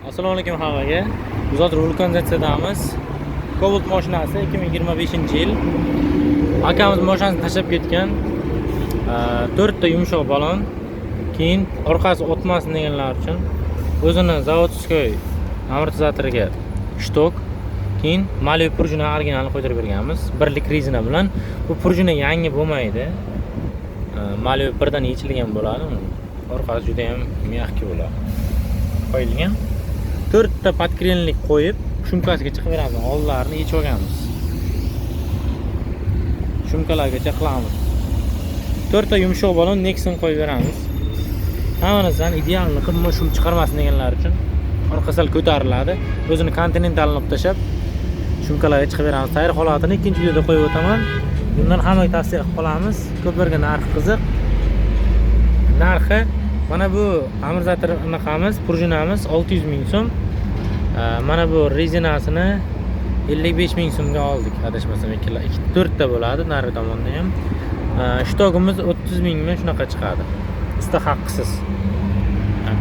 Assalomu alaykum hammaga. Biz hozir vulkanizatsiyadamiz. Cobalt mashinasi 2025-yil. Akamiz mashinasini tashlab ketgan. 4 ta yumshoq balon. Keyin orqasi o'tmasin deganlar uchun o'zini zavodskoy amortizatoriga shtok. Keyin Malibu prujina originalni qo'ydirib berganmiz. Birlik rezina bilan. Bu prujina yangi bo'lmaydi. Malibu birdan yechilgan bo'ladi. Orqasi juda ham mягкий bo'ladi. Qo'yilgan. 4 ta podkrenlik qo'yib, shumkasiga chiqib beramiz. Oldlarini yechib olganmiz. Shumkalargacha qilamiz. 4 ta yumshoq balon Nexon qo'yib beramiz. Hammasidan idealni qilib shum chiqarmasin deganlar uchun orqasal ko'tariladi. O'zini kontinentalni olib tashab shumkalarga chiqib beramiz. Tayyor holatini ikkinchi videoda qo'yib o'taman. Bundan hammaga tavsiya qilib qolamiz. Ko'plarga narxi qiziq. Narxi mana bu amortizator anaqamiz, prujinamiz 600 ming so'm. Mana bu rezinasini 55 ming so'mga oldik, adashmasam. 4 ta bo'ladi nari tomonda ham. Shtogimiz 30 mingmi shunaqa chiqadi. Usta haqqisiz.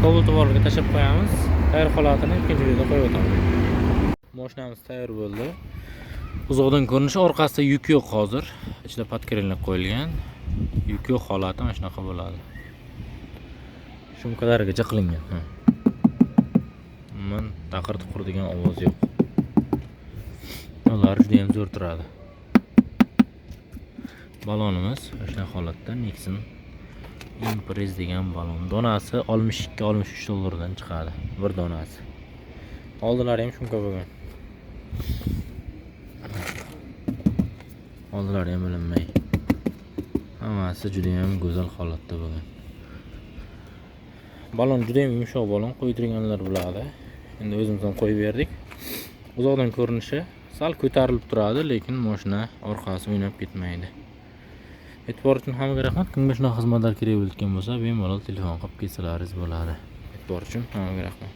Cobalt borga tashab qo'yamiz. Tayyor holatini ikkinchi videoda qo'yib o'taman. Mashinamiz tayyor bo'ldi. Uzoqdan ko'rinishi, orqasida yuk yo'q hozir. Ichida podkrenlik qo'yilgan. Yuk yo'q holati mana shunaqa bo'ladi. Shumkalargacha qilingan. Umuman taqir-tuqir degan ovoz yo'q. Ular juda ham zo'r turadi. Balonimiz shunday holatda Nexon Impress degan balon. Donasi 62-63 dollardan chiqadi bir donasi. Oldilari ham shumka bo'lgan. Oldilari ham bilinmay. Hammasi juda ham go'zal holatda bo'lgan. Balon juda ham yumshoq balon, qo'ydirganlar biladi. Endi o'zimizdan qo'yib berdik. Uzoqdan ko'rinishi sal ko'tarilib turadi, lekin mashina orqasi o'ynab ketmaydi. E'tibor uchun hammaga rahmat. Kimga shunaqa xizmatlar kerak bo'lgan bo'lsa, bemalol telefon qilib kelsalaringiz bo'ladi. E'tibor uchun hammaga rahmat.